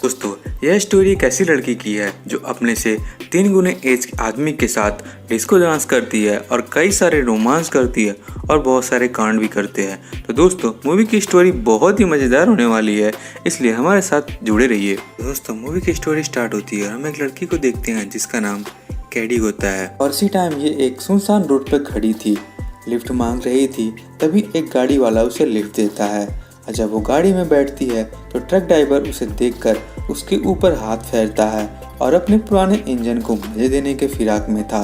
दोस्तों, यह स्टोरी एक ऐसी लड़की की है जो अपने से 3 गुने एज के आदमी के साथ डिस्को डांस करती है और कई सारे रोमांस करती है और बहुत सारे कांड भी करते हैं। तो दोस्तों, मूवी की स्टोरी बहुत ही मज़ेदार होने वाली है, इसलिए हमारे साथ जुड़े रहिए। दोस्तों, मूवी की स्टोरी स्टार्ट होती है और हम एक लड़की को देखते हैं जिसका नाम कैडी होता है और इसी टाइम ये एक सुनसान रोड पर खड़ी थी, लिफ्ट मांग रही थी। तभी एक गाड़ी वाला उसे लिफ्ट देता है और जब वो गाड़ी में बैठती है तो ट्रक ड्राइवर उसे देखकर उसके ऊपर हाथ फेरता है और अपने पुराने इंजन को मजे देने के फिराक में था।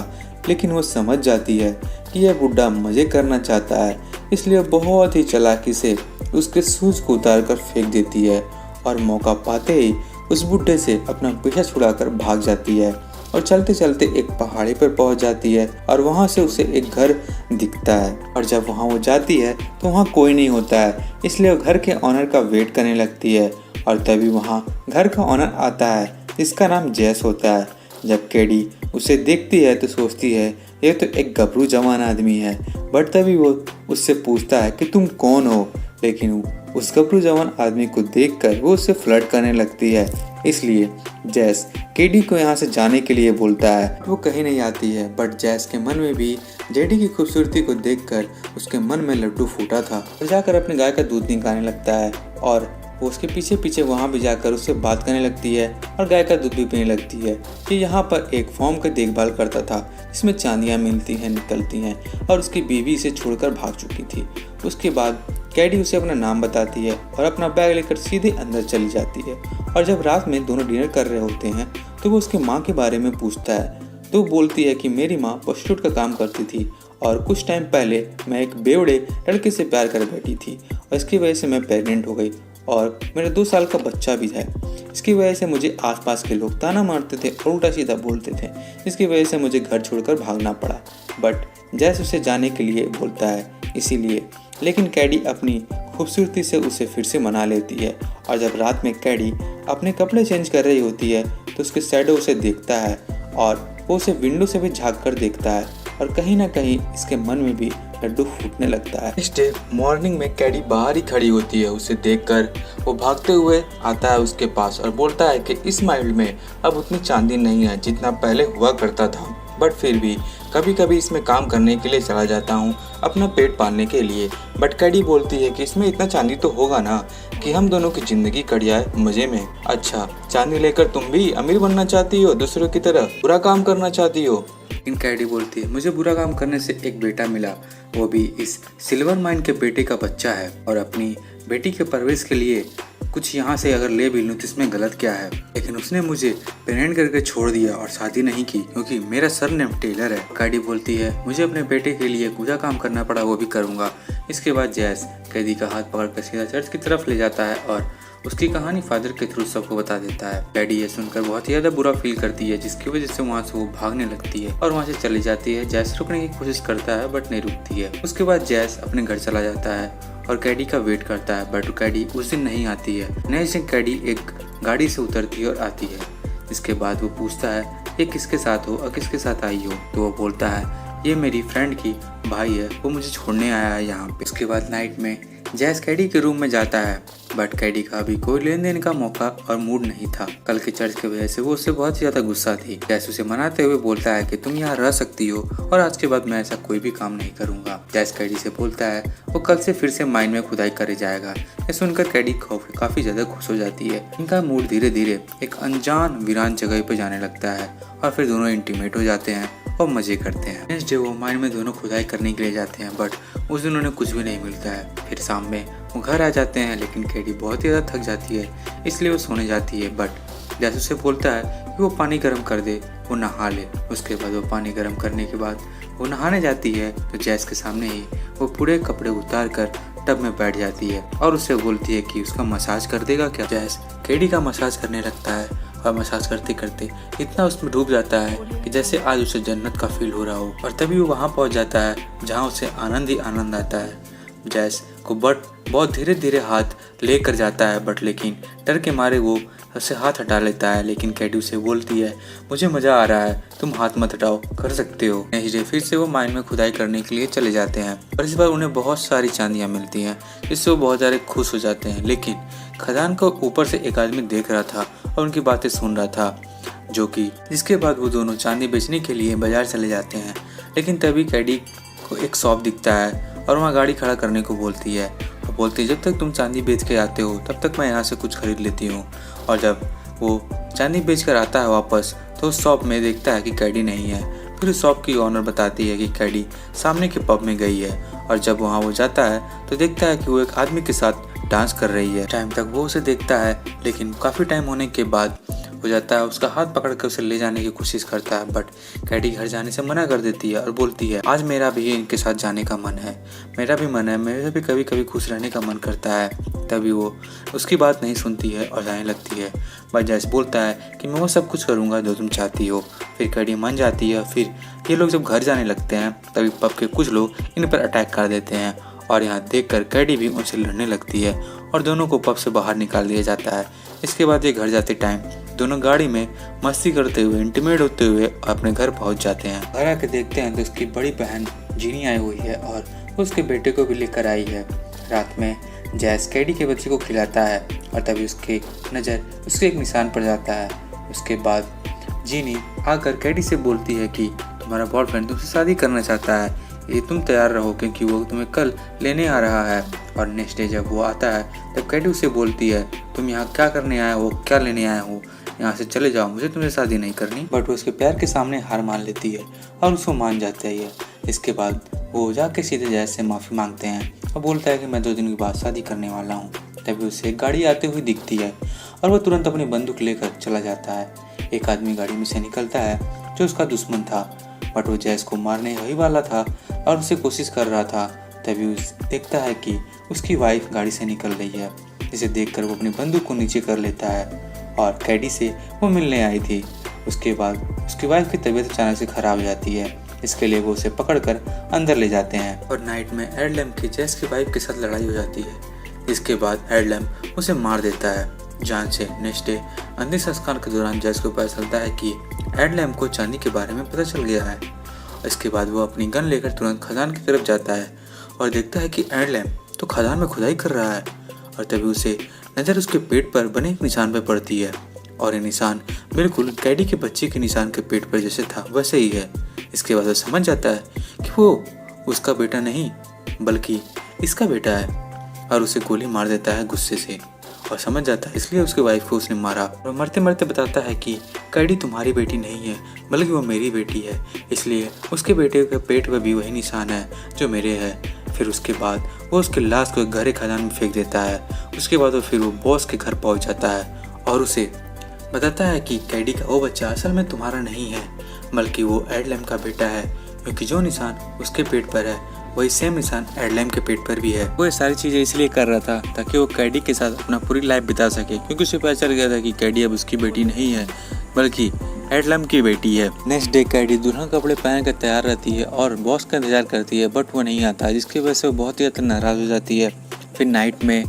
लेकिन वो समझ जाती है कि यह बुड्ढा मजे करना चाहता है, इसलिए बहुत ही चालाकी से उसके शूज को उतार कर फेंक देती है और मौका पाते ही उस बुड्ढे से अपना पीछा छुड़ाकर भाग जाती है और चलते चलते एक पहाड़ी पर पहुंच जाती है और वहां से उसे एक घर दिखता है। और जब वहां वो जाती है तो वहां कोई नहीं होता है, इसलिए वो घर के ऑनर का वेट करने लगती है और तभी वहां घर का ऑनर आता है जिसका नाम जैस होता है। जब कैडी उसे देखती है तो सोचती है ये तो एक गबरू जवान आदमी है, बट तभी वो उससे पूछता है कि तुम कौन हो। लेकिन उस गबरू जवान आदमी को देखकर वो उससे फ्लर्ट करने लगती है, इसलिए जैस कैडी को यहाँ से जाने के लिए बोलता है। वो कहीं नहीं आती है, बट जैस के मन में भी जेडी की खूबसूरती को देखकर उसके मन में लड्डू फूटा था। वो जाकर अपने गाय का दूध निकालने लगता है और वो उसके पीछे पीछे वहाँ भी जाकर उससे बात करने लगती है और गाय का दूध भी पीने लगती है कि यहाँ पर एक फॉर्म की देखभाल करता था जिसमें चांदियाँ मिलती हैं निकलती हैं और उसकी बीवी इसे छोड़कर भाग चुकी थी। उसके बाद कैडी उसे अपना नाम बताती है और अपना बैग लेकर सीधे अंदर चली जाती है। और जब रात में दोनों डिनर कर रहे होते हैं तो वो उसकी माँ के बारे में पूछता है तो वो बोलती है कि मेरी माँ प्रोस्टिट्यूट का काम करती थी और कुछ टाइम पहले मैं एक बेवड़े लड़के से प्यार कर बैठी थी और इसकी वजह से मैं प्रेग्नेंट हो गई और मेरा 2 साल का बच्चा भी है। इसकी वजह से मुझे आसपास के लोग ताना मारते थे और उल्टा सीधा बोलते थे, इसकी वजह से मुझे घर छोड़कर भागना पड़ा। बट जैसे उसे जाने के लिए बोलता है इसीलिए, लेकिन कैडी अपनी खूबसूरती से उसे फिर से मना लेती है। और जब रात में कैडी अपने कपड़े चेंज कर रही होती है तो उसके शैडो उसे देखता है और वो उसे विंडो से भी झाँक कर देखता है और कहीं ना कहीं इसके मन में भी लड्डू फूटने लगता है। नेक्स्ट डे मॉर्निंग में कैडी बाहर ही खड़ी होती है। उसे देखकर वो भागते हुए आता है उसके पास और बोलता है कि इस माइल में अब उतनी चांदी नहीं है जितना पहले हुआ करता था, बट फिर भी कभी कभी इसमें काम करने के लिए चला जाता हूँ अपना पेट पालने के लिए। बट कैडी बोलती है कि इसमें इतना चांदी तो होगा ना कि हम दोनों की जिंदगी कट जाए मजे में। अच्छा, चांदी लेकर तुम भी अमीर बनना चाहती हो, दूसरों की तरह बुरा काम करना चाहती हो? लेकिन कैडी बोलती है मुझे बुरा काम करने से एक बेटा मिला, वो भी इस सिल्वर माइन के बेटे का बच्चा है और अपनी बेटी के परवरिश के लिए कुछ यहाँ से अगर ले भी लूँ तो इसमें गलत क्या है। लेकिन उसने मुझे प्रेग्नेंट करके छोड़ दिया और शादी नहीं की क्योंकि मेरा सरनेम टेलर है। कैडी बोलती है मुझे अपने बेटे के लिए बुरा काम करना पड़ा वो भी करूँगा। इसके बाद जैस कैदी का हाथ पकड़कर सीधा चर्च की तरफ ले जाता है और उसकी कहानी फादर के थ्रू सबको बता देता है। कैडी ये सुनकर बहुत ही ज्यादा बुरा फील करती है जिसकी वजह से वहाँ से वो भागने लगती है और वहाँ से चली जाती है। जैस रुकने की कोशिश करता है बट नहीं रुकती है। उसके बाद जैस अपने घर चला जाता है और कैडी का वेट करता है, बट कैडी उस दिन नहीं आती है। नेक्स्ट दिन कैडी एक गाड़ी से उतरती है और आती है। इसके बाद वो पूछता है ये किसके साथ हो और किसके साथ आई हो, तो वो बोलता है ये मेरी फ्रेंड की भाई है, वो मुझे छोड़ने आया है यहाँ पे। उसके बाद नाइट में जैस कैडी के रूम में जाता है, बट कैडी का अभी कोई लेन देन का मौका और मूड नहीं था। कल के चर्च की वजह से वो उससे बहुत ज्यादा गुस्सा थी। जैस उसे मनाते हुए बोलता है कि तुम यहाँ रह सकती हो और आज के बाद मैं ऐसा कोई भी काम नहीं करूंगा। जैस कैडी से बोलता है वो कल से फिर से माइन में खुदाई करे जाएगा। ये सुनकर कैडी काफी ज्यादा खुश हो जाती है। इनका मूड धीरे धीरे एक अनजान वीरान जगह पे जाने लगता है और फिर दोनों इंटीमेट हो जाते हैं और मजे करते हैं। नेक्स्ट डे वो माइन में दोनों खुदाई करने के लिए जाते हैं, बट उस दिन उन्हें कुछ भी नहीं मिलता है। फिर शाम में वो घर आ जाते हैं, लेकिन कैडी बहुत ही ज़्यादा थक जाती है इसलिए वो सोने जाती है। बट जैसे उसे बोलता है कि वो पानी गर्म कर दे, वो नहा ले। उसके बाद वो पानी गर्म करने के बाद वो नहाने जाती है तो जैस के सामने ही वो पूरे कपड़े उतार कर टब में बैठ जाती है और उससे बोलती है कि उसका मसाज कर देगा क्या। जैस कैडी का मसाज करने लगता है और मसाज करते करते इतना उसमें डूब जाता है कि जैसे आज उसे जन्नत का फील हो रहा हो। और तभी वो वहाँ पहुँच जाता है जहाँ उसे आनंद ही आनंद आता है। जैस उसको बहुत धीरे धीरे हाथ लेकर जाता है, बट लेकिन डर के मारे वो उससे हाथ हटा लेता है। लेकिन कैडी उसे बोलती है, मुझे मज़ा आ रहा है, तुम हाथ मत हटाओ, कर सकते हो। नेक्स्ट डे फिर से वो माइन में खुदाई करने के लिए चले जाते हैं और इस बार उन्हें बहुत सारी चांदियाँ मिलती हैं, जिससे वो बहुत ज़्यादा खुश हो जाते हैं। लेकिन खदान को ऊपर से एक आदमी देख रहा था और उनकी बातें सुन रहा था, जिसके बाद वो दोनों चांदी बेचने के लिए बाजार चले जाते हैं। लेकिन तभी कैडी को एक शॉप दिखता है और वहाँ गाड़ी खड़ा करने को बोलती है और बोलती है, जब तक तुम चांदी बेच के आते हो तब तक मैं यहाँ से कुछ खरीद लेती हूँ। और जब वो चांदी बेच कर आता है वापस, तो उस शॉप में देखता है कि कैडी नहीं है। फिर उस शॉप की ओनर बताती है कि कैडी सामने के पब में गई है और जब वहाँ वो जाता है तो देखता है कि वो एक आदमी के साथ डांस कर रही है। टाइम तक वो उसे देखता है, लेकिन काफ़ी टाइम होने के बाद हो जाता है, उसका हाथ पकड़ कर उसे ले जाने की कोशिश करता है, बट कैडी घर जाने से मना कर देती है और बोलती है, आज मेरा भी इनके साथ जाने का मन है, मेरा भी मन है, मेरा भी कभी कभी खुश रहने का मन करता है। तभी वो उसकी बात नहीं सुनती है और जाने लगती है, बट जैस बोलता है कि मैं वो सब कुछ करूँगा जो तुम चाहती हो। फिर कैडी मान जाती है। फिर ये लोग जब घर जाने लगते हैं तभी पब के कुछ लोग इन पर अटैक कर देते हैं और यहाँ देखकर कैडी भी उनसे लड़ने लगती है और दोनों को पब से बाहर निकाल दिया जाता है। इसके बाद ये घर जाते टाइम दोनों गाड़ी में मस्ती करते हुए इंटीमेट होते हुए अपने घर पहुंच जाते हैं। घर आके देखते हैं तो उसकी बड़ी बहन जीनी आई हुई है और उसके बेटे को भी लेकर आई है। रात में जैस कैडी के बच्चे को खिलाता है और तभी उसकी नज़र उसके एक निशान पर जाता है। उसके बाद जीनी आकर कैडी से बोलती है कि तुम्हारा बॉयफ्रेंड तुमसे शादी करना चाहता है, ये तुम तैयार रहो क्योंकि वो तुम्हें कल लेने आ रहा है। और नेक्स्ट डे जब वो आता है तब कैडी उसे बोलती है, तुम यहाँ क्या करने आए हो, क्या लेने आए हो, यहाँ से चले जाओ, मुझे तुमसे शादी नहीं करनी। बट वो उसके प्यार के सामने हार मान लेती है और उसको मान जाता है। इसके बाद वो जाके सीधे जैस से माफ़ी मांगते हैं और बोलता है कि मैं 2 दिन के बाद शादी करने वाला हूँ। तभी उसे एक गाड़ी आते हुए दिखती है और वो तुरंत अपनी बंदूक लेकर चला जाता है। एक आदमी गाड़ी में से निकलता है जो उसका दुश्मन था, बट वो जैस को मारने ही वाला था और उसे कोशिश कर रहा था। तभी देखता है कि उसकी वाइफ गाड़ी से निकल रही है, जिसे देखकर वो अपनी बंदूक को नीचे कर लेता है और कैडी से वो मिलने आई थी। उसके बाद उसकी वाइफ की तबीयत अचानक से खराब हो जाती है, इसके लिए वो उसे पकड़कर अंदर ले जाते हैं और नाइट में एडलम की जैस की वाइफ के साथ लड़ाई हो जाती है। इसके बाद एडलम उसे मार देता है जान से। नेक्स्ट डे अंतिम संस्कार के दौरान जैस को पता चलता है कि एडलम को चांदी के बारे में पता चल गया है। इसके बाद वो अपनी गन लेकर तुरंत खदान की तरफ जाता है और देखता है कि एडलम तो खदान में खुदाई कर रहा है और तभी उसे नज़र उसके पेट पर बने एक निशान पर पड़ती है और ये निशान बिल्कुल कैडी के बच्चे के निशान के पेट पर जैसे था वैसे ही है। इसके बाद वो समझ जाता है कि वो उसका बेटा नहीं बल्कि इसका बेटा है और उसे गोली मार देता है गुस्से से और समझ जाता है इसलिए उसकी वाइफ को उसने मारा। और मरते मरते बताता है कि कैडी तुम्हारी बेटी नहीं है बल्कि वो मेरी बेटी है, इसलिए उसके बेटे के पेट पर भी वही निशान है जो मेरे है। फिर उसके बाद वो उसके लाश को गहरे खदान में फेंक देता है। उसके बाद वो बॉस के घर पहुंच जाता है और उसे बताता है कि कैडी का वो बच्चा असल में तुम्हारा नहीं है बल्कि वो एडलम का बेटा है, क्योंकि जो निशान उसके पेट पर है वही सेम निशान एडलम के पेट पर भी है। वो ये सारी चीज़ें इसलिए कर रहा था ताकि वो कैडी के साथ अपना पूरी लाइफ बिता सके, क्योंकि उसे पता चल गया था कि कैडी अब उसकी बेटी नहीं है बल्कि एडलम की बेटी है। नेक्स्ट डे कैडी दुल्हन कपड़े पहन कर तैयार रहती है और बॉस का इंतजार करती है, बट वो नहीं आता, जिसकी वजह से वो बहुत ही ज़्यादा नाराज़ हो जाती है। फिर नाइट में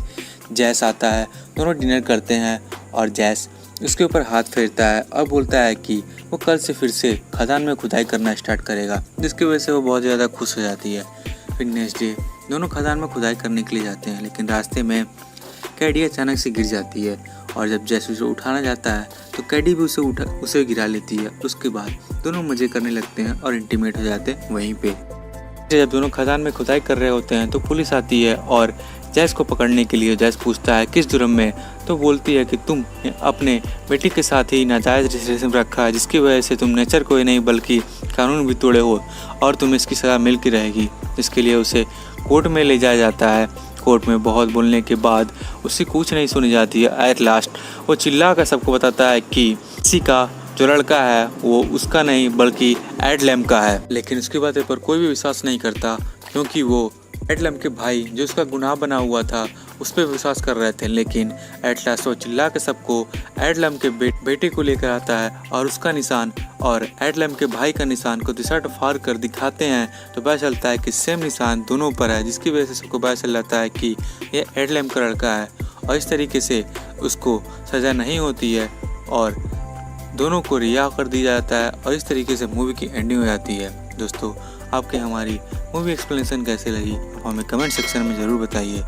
जैस आता है, दोनों डिनर करते हैं और जैस उसके ऊपर हाथ फेरता है और बोलता है कि वो कल से फिर से खदान में खुदाई करना स्टार्ट करेगा, जिसकी वजह से वो बहुत ज़्यादा खुश हो जाती है। फिर नेक्स्ट डे दोनों खदान में खुदाई करने के लिए जाते हैं, लेकिन रास्ते में कैडी अचानक से गिर जाती है और जब जैस उसे उठाना जाता है तो कैडी भी उसे गिरा लेती है। उसके बाद दोनों मज़े करने लगते हैं और इंटीमेट हो जाते हैं वहीं पे। जब दोनों खदान में खुदाई कर रहे होते हैं तो पुलिस आती है और जैस को पकड़ने के लिए जैस पूछता है किस जुर्म में, तो बोलती है कि तुम अपने बेटी के साथ ही नाजायज़ रिलेशन रखा है, जिसकी वजह से तुम नेचर को ही नहीं बल्कि कानून भी तोड़े हो और तुम्हें इसकी सज़ा मिल की रहेगी। इसके लिए उसे कोर्ट में ले जाया जाता है। कोर्ट में बहुत बोलने के बाद उससे कुछ नहीं सुनी जाती है। एट लास्ट वो चिल्ला कर सबको बताता है कि किसी का जो लड़का है वो उसका नहीं बल्कि एडलम का है। लेकिन उसकी बातें पर कोई भी विश्वास नहीं करता, क्योंकि वो एडलम के भाई जो उसका गुनाह बना हुआ था उस पर विश्वास कर रहे थे, लेकिन एट लास्ट वो चिल्ला के सबको एडलम के बेटे को लेकर आता है और उसका निशान और एडलम के भाई का निशान को दिशा फाड़ कर दिखाते हैं। तो पता चलता है कि सेम निशान दोनों पर है, जिसकी वजह से सबको पता चल जाता है कि ये एडलम का लड़का है और इस तरीके से उसको सज़ा नहीं होती है और दोनों को रिहा कर दिया जाता है और इस तरीके से मूवी की एंडिंग हो जाती है। दोस्तों, आपके हमारी मूवी एक्सप्लेनेशन कैसे लगी आप हमें कमेंट सेक्शन में ज़रूर बताइए।